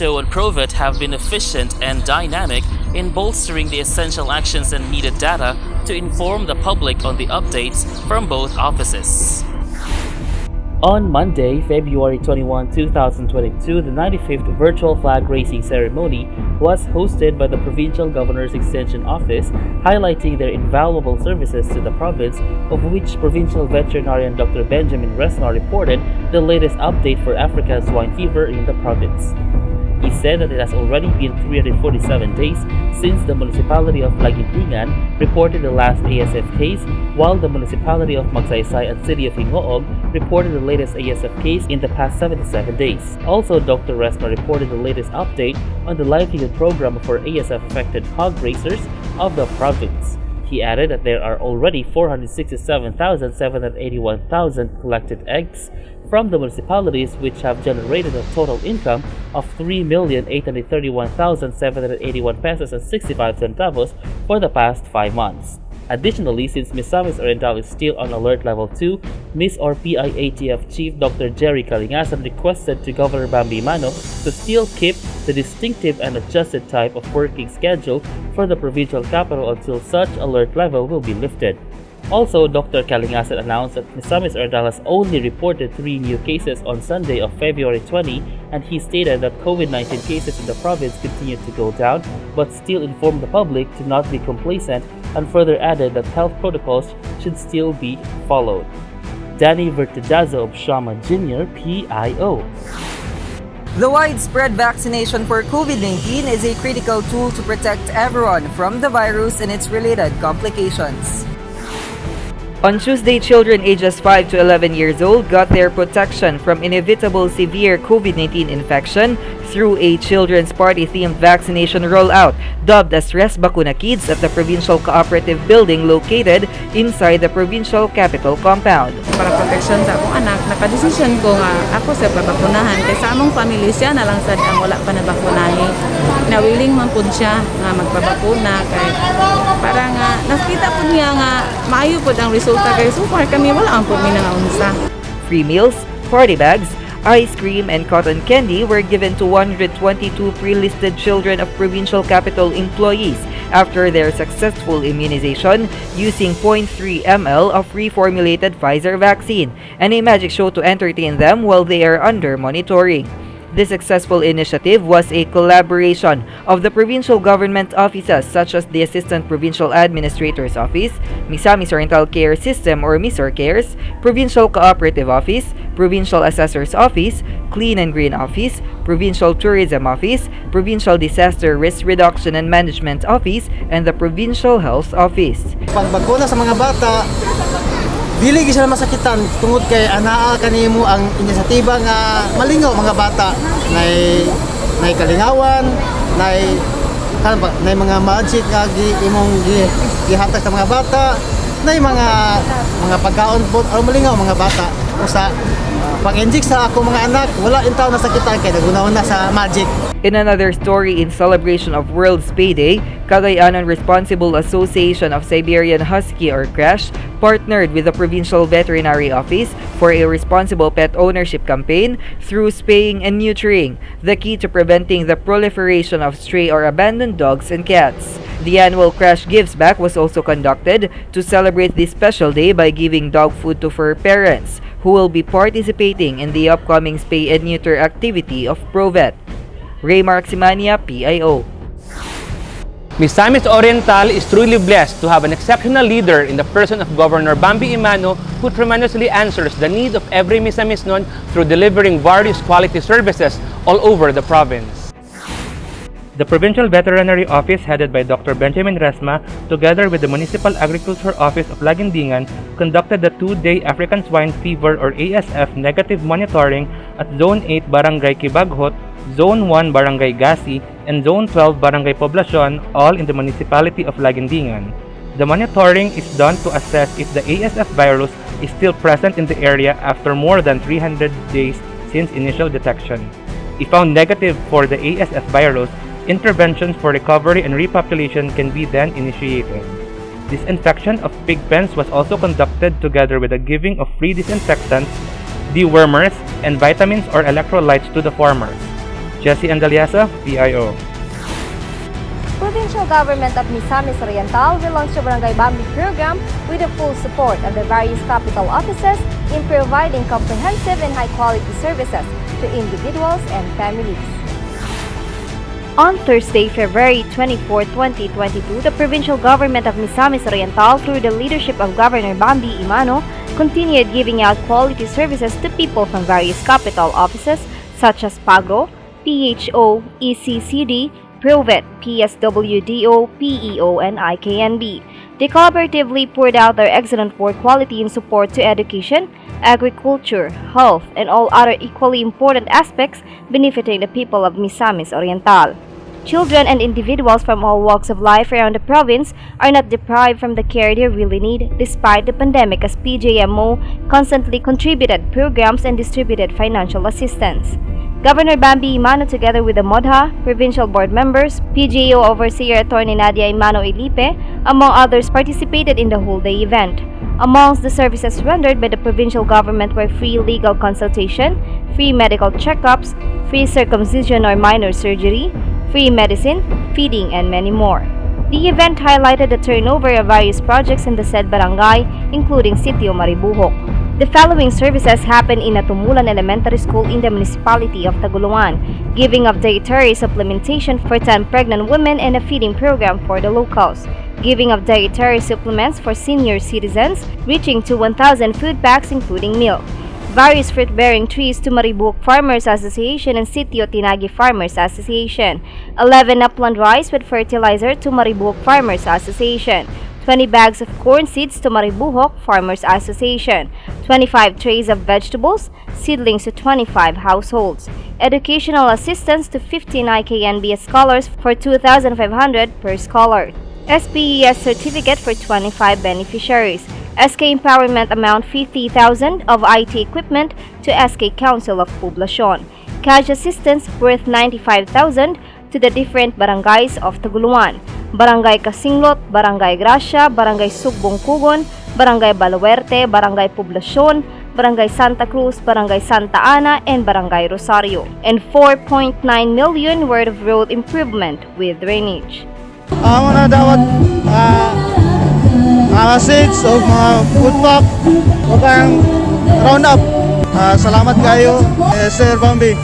WHO and Provet have been efficient and dynamic in bolstering the essential actions and needed data to inform the public on the updates from both offices. On Monday, February 21, 2022, the 95th virtual flag raising ceremony was hosted by the Provincial Governor's Extension Office, highlighting their invaluable services to the province, of which Provincial Veterinarian Dr. Benjamin Resma reported the latest update for African swine fever in the province. He said that it has already been 347 days since the municipality of Laguindingan reported the last ASF case, while the municipality of Magsaysay and city of Hingoog reported the latest ASF case in the past 77 days. Also, Dr. Resma reported the latest update on the livelihood program for ASF-affected hog raisers of the province. He added that there are already 467,781,000 collected eggs from the municipalities, which have generated a total income of 3,831,781 pesos and 65 centavos for the past 5 months. Additionally, since Misamis Oriental is still on alert level 2, Miss or PIATF Chief Dr. Jerry Kalingasan requested to Governor Bambi Emano to still keep the distinctive and adjusted type of working schedule for the provincial capital until such alert level will be lifted. Also, Dr. Kalingasan announced that Misamis Oriental has only reported 3 new cases on Sunday of February 20, and he stated that COVID-19 cases in the province continue to go down, but still informed the public to not be complacent, and further added that health protocols should still be followed. Danny Vertidazo of Shama Jr., PIO. The widespread vaccination for COVID-19 is a critical tool to protect everyone from the virus and its related complications. On Tuesday, children ages 5 to 11 years old got their protection from inevitable severe COVID-19 infection through a children's party-themed vaccination rollout dubbed as Res Bakuna Kids at the Provincial Cooperative Building located inside the Provincial Capital Compound. Para protection sa akong anak, nakadesisyon ko nga ako sa babakunahan kay sa among family siya na lang sad ang wala pa nabakunahi. Na willing man pud siya nga magpabakuna kay para nga nakita pud niya nga maayo pud ang resulta kay so far kami wala ang pud mi nangaunsa. Free meals, party bags, ice cream and cotton candy were given to 122 pre-listed children of provincial capital employees after their successful immunization using 0.3 ml of reformulated Pfizer vaccine and a magic show to entertain them while they are under monitoring. This successful initiative was a collaboration of the provincial government offices such as the Assistant Provincial Administrator's Office, Misamis Oriental Care System or MISOR Cares, Provincial Cooperative Office, Provincial Assessor's Office, Clean and Green Office, Provincial Tourism Office, Provincial Disaster Risk Reduction and Management Office, and the Provincial Health Office. Pagbakuna sa mga bata, dili gyud sila masakitan tungod kay anaa kanimo ang inisatiba nga malingaw mga bata nay kalingawan nay mga magic nga imong gihatag sa mga bata nay mga pagkaon po aron malingaw mga bata usa pag-inject sa ako mga anak wala intaw nasakitan kay nagunahon na sa magic. In another story in celebration of World Spay Day, Cagayanan Responsible Association of Siberian Husky or CRASH partnered with the Provincial Veterinary Office for a responsible pet ownership campaign through spaying and neutering, the key to preventing the proliferation of stray or abandoned dogs and cats. The annual Crash Gives Back was also conducted to celebrate this special day by giving dog food to fur parents who will be participating in the upcoming spay and neuter activity of Provet. Ray Marximania, PIO. Misamis Oriental is truly blessed to have an exceptional leader in the person of Governor Bambi Emano who tremendously answers the need of every Misamisnon through delivering various quality services all over the province. The Provincial Veterinary Office headed by Dr. Benjamin Resma together with the Municipal Agriculture Office of Laguindingan conducted the 2-day African Swine Fever or ASF negative monitoring at Zone 8 Barangay Kibaghot, Zone 1 Barangay Gasi, and Zone 12 Barangay Poblacion, all in the municipality of Laguindingan. The monitoring is done to assess if the ASF virus is still present in the area after more than 300 days since initial detection. If found negative for the ASF virus, interventions for recovery and repopulation can be then initiated. Disinfection of pig pens was also conducted together with the giving of free disinfectants, dewormers, and vitamins or electrolytes to the farmers. Jesse Andaliasa, PIO. Provincial government of Misamis Oriental will launch the Barangay Bambi program with the full support of the various capital offices in providing comprehensive and high-quality services to individuals and families. On Thursday, February 24, 2022, the provincial government of Misamis Oriental, through the leadership of Governor Bambi Emano, continued giving out quality services to people from various capital offices such as PAGRO, PHO, ECCD, PROVET, PSWDO, PEO, and IKNB. They collaboratively poured out their excellent work quality in support to education, agriculture, health, and all other equally important aspects benefiting the people of Misamis Oriental. Children and individuals from all walks of life around the province are not deprived from the care they really need despite the pandemic, as PJMO constantly contributed programs and distributed financial assistance. Governor Bambi Emano, together with the MODHA, provincial board members, PGO Overseer Attorney Nadia Emano Ilipe, among others, participated in the whole-day event. Amongst the services rendered by the provincial government were free legal consultation, free medical checkups, free circumcision or minor surgery, free medicine, feeding, and many more. The event highlighted the turnover of various projects in the said barangay, including Sitio Maribuhok. The following services happened in Natumulan Elementary School in the municipality of Taguluan: giving of dietary supplementation for 10 pregnant women and a feeding program for the locals, giving of dietary supplements for senior citizens, reaching to 1,000 food packs including milk, various fruit-bearing trees to Maribuhok Farmers Association and Sitio Tinagi Farmers Association, 11 upland rice with fertilizer to Maribuhok Farmers Association, 20 bags of corn seeds to Maribuhok Farmers Association, 25 trays of vegetables, seedlings to 25 households, educational assistance to 15 IKNB scholars for 2,500 per scholar, SPES certificate for 25 beneficiaries, SK Empowerment amount 50,000 of IT equipment to SK Council of Poblacion, cash assistance worth 95,000 to the different barangays of Taguluan, Barangay Kasinglot, Barangay Gracia, Barangay Sugbong Kugon, Barangay Balahuerte, Barangay Poblacion, Barangay Santa Cruz, Barangay Santa Ana, and Barangay Rosario, and 4.9 million worth of road improvement with drainage. Mga dapat mga seeds o mga food pack o kang round up. Salamat kayo, Sir Bambi.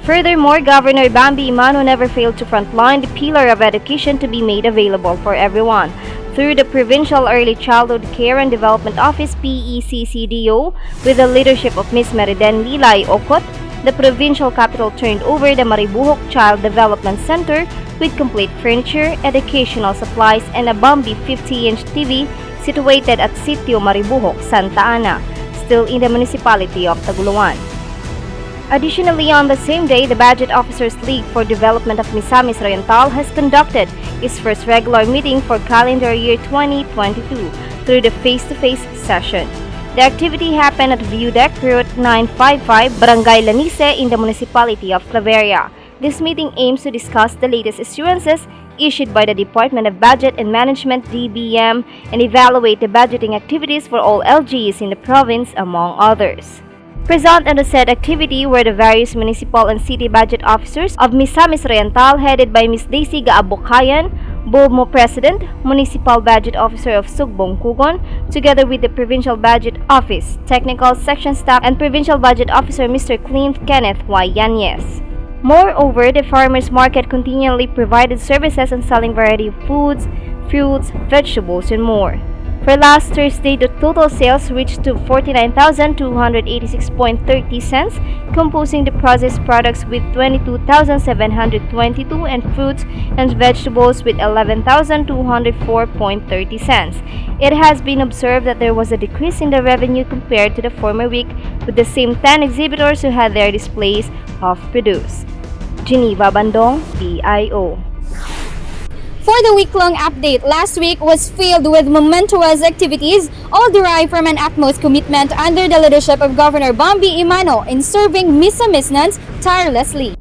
Furthermore, Governor Bambi Emano never failed to frontline the pillar of education to be made available for everyone. Through the Provincial Early Childhood Care and Development Office PECCDO, with the leadership of Ms. Meriden Lilay Okot, the provincial capital turned over the Maribuhok Child Development Center with complete furniture, educational supplies, and a Bambi 50-inch TV situated at Sitio Maribuhok, Santa Ana, still in the municipality of Taguluan. Additionally, on the same day, the Budget Officers League for Development of Misamis Oriental has conducted its first regular meeting for calendar year 2022 through the face-to-face session. The activity happened at View Deck Route 955, Barangay Lanise in the municipality of Claveria. This meeting aims to discuss the latest issuances issued by the Department of Budget and Management (DBM) and evaluate the budgeting activities for all LGs in the province, among others. Present on the said activity were the various municipal and city budget officers of Misamis Oriental, headed by Ms. Daisy Gaabokayan, BOMO President, Municipal Budget Officer of Sugbong Kugon, together with the Provincial Budget Office, Technical Section Staff, and Provincial Budget Officer Mr. Clint Kenneth Y. Yanez. Moreover, the farmers market continually provided services on selling variety of foods, fruits, vegetables, and more. For last Thursday, the total sales reached to 49,286.30 cents, composing the processed products with 22,722 and fruits and vegetables with 11,204.30 cents. It has been observed that there was a decrease in the revenue compared to the former week, with the same 10 exhibitors who had their displays of produce. Geneva Bandong, PIO. For the week-long update, last week was filled with momentous activities, all derived from an utmost commitment under the leadership of Governor Bambi Emano in serving Misamisnons tirelessly.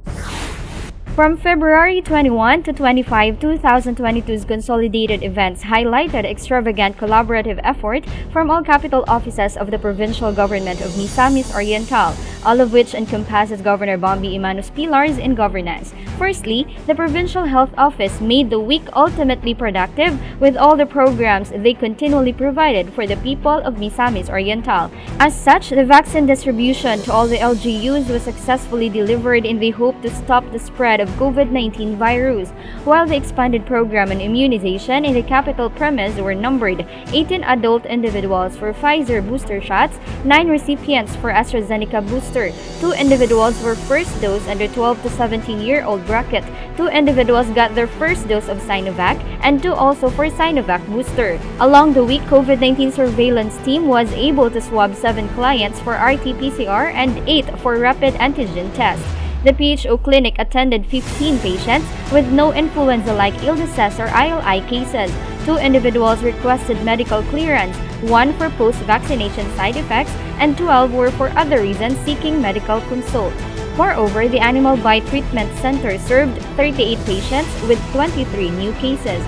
From February 21 to 25, 2022's consolidated events highlighted extravagant collaborative effort from all capital offices of the provincial government of Misamis Oriental, all of which encompasses Governor Bambi Emano's pillars in governance. Firstly, the Provincial Health Office made the week ultimately productive with all the programs they continually provided for the people of Misamis Oriental. As such, the vaccine distribution to all the LGUs was successfully delivered in the hope to stop the spread of COVID-19 virus, while the expanded program on immunization in the capital premise were numbered 18 adult individuals for Pfizer booster shots, 9 recipients for AstraZeneca booster, 2 individuals for first dose under 12 to 17-year-old bracket, 2 individuals got their first dose of Sinovac, and 2 also for Sinovac booster. Along the week, COVID-19 surveillance team was able to swab 7 clients for RT-PCR and 8 for rapid antigen test. The PHO clinic attended 15 patients with no influenza-like illnesses or ILI cases. 2 individuals requested medical clearance, 1 for post-vaccination side effects, and 12 were for other reasons seeking medical consult. Moreover, the Animal Bite Treatment Center served 38 patients with 23 new cases.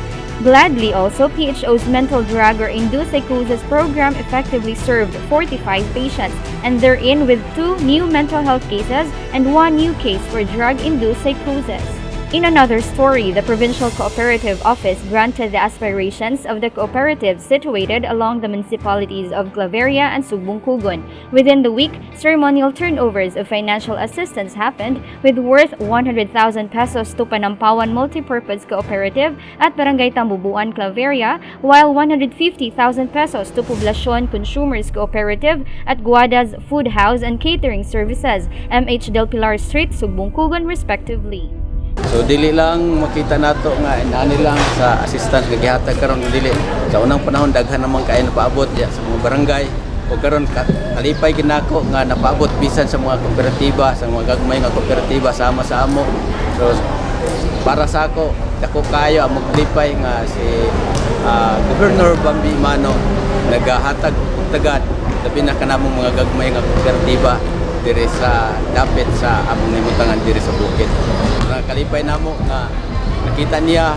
Gladly also, PHO's mental drug or induced psychosis program effectively served 45 patients, and therein with 2 new mental health cases and 1 new case for drug-induced psychosis. In another story, the Provincial Cooperative Office granted the aspirations of the cooperatives situated along the municipalities of Claveria and Sugbong-Cugon. Within the week, ceremonial turnovers of financial assistance happened with worth 100,000 pesos to Panampawan Multipurpose Cooperative at Barangay Tambubuan, Claveria, while 150,000 pesos to Poblacion Consumers Cooperative at Guada's Food House and Catering Services, MH Del Pilar Street, Sugbong-Cugon, respectively. So dili lang makita nato nga inaani lang sa assistance gagihatag karon dili sa unang panahon daghan naman kay napaabot ya sa mga barangay o karon kalipay ginako nga napaabot bisan sa mga kooperatiba sa mga gagmay nga kooperatiba sama sa amo. So para sa ako dako kayo ang maglipay nga si Governor Bambi Emano nagahatag og tagad labi na kanamong mga gagmay nga kooperatiba diri sa dapit sa among nimutangan diri sa bukid. Kalipay namo nga nakita niya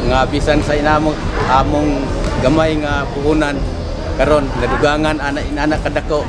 nga bisan sa inamong among gamay nga puhunan karon nadugangan ana kadako.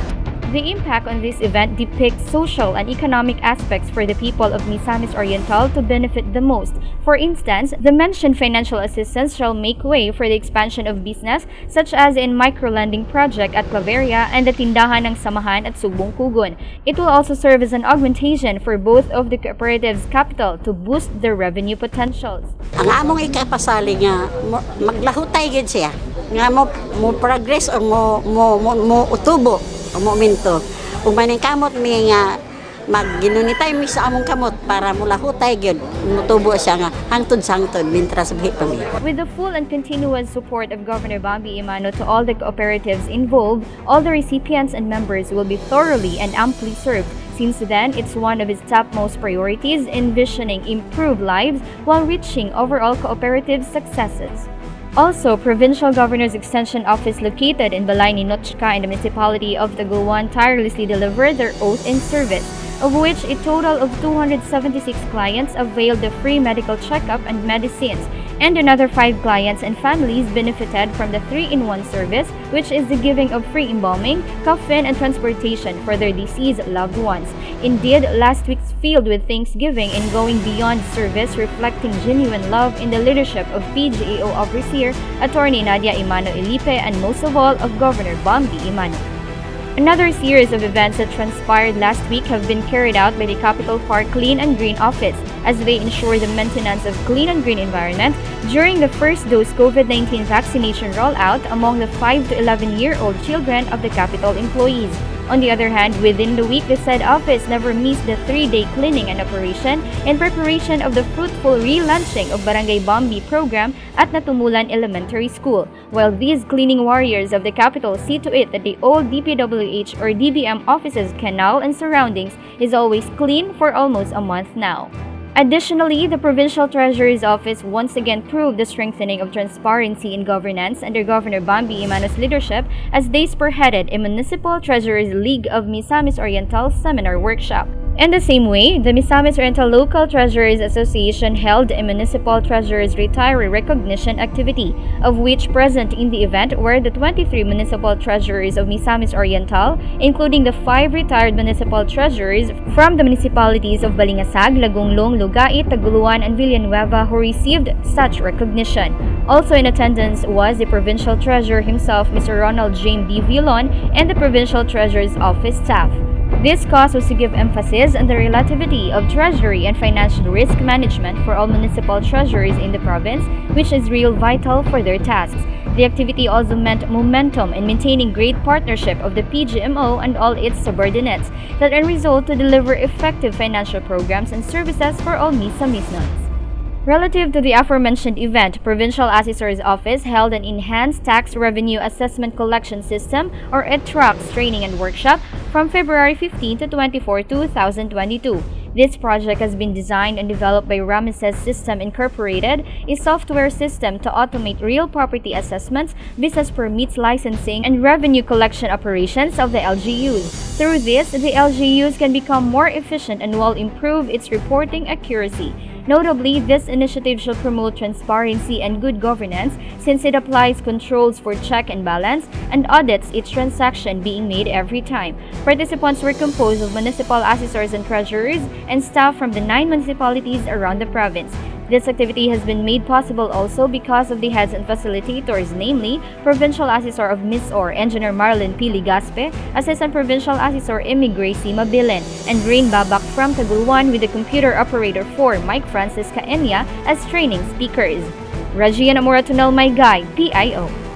The impact on this event depicts social and economic aspects for the people of Misamis Oriental to benefit the most. For instance, the mentioned financial assistance shall make way for the expansion of business such as in microlending project at Claveria and the Tindahan ng Samahan at Sugbong-Cugon. It will also serve as an augmentation for both of the cooperatives' capital to boost their revenue potentials. Ang among ikapasali nga maglahutay gid siya nga mo progress or mo utubo o mo minto. Ug maning kamot mi nga magginunitay mi sa among kamot para mulahutay gyud mutubo siya nga hangtod-sangtod mintras bihi pa mi. With the full and continuous support of Governor Bambi Emano to all the cooperatives involved, all the recipients and members will be thoroughly and amply served. Since then, it's one of his topmost priorities, envisioning improved lives while reaching overall cooperative successes. Also, Provincial Governor's Extension Office located in Balay ni Nochka in the municipality of Taguan tirelessly delivered their oath in service, of which a total of 276 clients availed the free medical checkup and medicines, and another 5 clients and families benefited from the 3-in-1 service, which is the giving of free embalming, coffin, and transportation for their deceased loved ones. Indeed, last week's filled with thanksgiving and going beyond service, reflecting genuine love in the leadership of PGAO Overseer Attorney Nadia Emano Elipe and most of all of Governor Bambi Emano. Another series of events that transpired last week have been carried out by the Capital Park Clean and Green Office as they ensure the maintenance of clean and green environment during the first dose COVID-19 vaccination rollout among the 5 to 11-year-old children of the Capital employees. On the other hand, within the week, the said office never missed the 3-day cleaning and operation in preparation of the fruitful relaunching of Barangay Bambi program at Natumulan Elementary School, while these cleaning warriors of the capital see to it that the old DPWH or DBM office's canal and surroundings is always clean for almost a month now. Additionally, the Provincial Treasurer's Office once again proved the strengthening of transparency in governance under Governor Bambi Emano's leadership as they spearheaded a Municipal Treasurers League of Misamis Oriental seminar workshop. In the same way, the Misamis Oriental Local Treasurers Association held a Municipal Treasurers Retiree Recognition activity, of which present in the event were the 23 Municipal Treasurers of Misamis Oriental, including the 5 retired Municipal Treasurers from the municipalities of Balingasag, Lagunglong, Lugait, Taguluan, and Villanueva who received such recognition. Also in attendance was the Provincial Treasurer himself, Mr. Ronald James D. Villon, and the Provincial Treasurer's Office staff. This cause was to give emphasis on the relativity of treasury and financial risk management for all municipal treasurers in the province, which is real vital for their tasks. The activity also meant momentum in maintaining great partnership of the PGMO and all its subordinates that end result to deliver effective financial programs and services for all Misamisnons. Relative to the aforementioned event, Provincial Assessor's Office held an Enhanced Tax Revenue Assessment Collection System or ETRACS training and workshop from February 15 to 24, 2022. This project has been designed and developed by Ramesses System Incorporated, a software system to automate real property assessments, business permits licensing, and revenue collection operations of the LGUs. Through this, the LGUs can become more efficient and will improve its reporting accuracy. Notably, this initiative shall promote transparency and good governance since it applies controls for check and balance and audits each transaction being made every time. Participants were composed of municipal assessors and treasurers and staff from the 9 municipalities around the province. This activity has been made possible also because of the heads and facilitators, namely Provincial Assessor of MISOR, Engineer Marlon P. Ligaspe, Assistant Provincial Assessor Emi Gracie Mabilin, and Rain Babak from Taguluan with the Computer Operator 4, Mike Francis Caenya, as training speakers. Rajian Amora Tunal, my guide, PIO.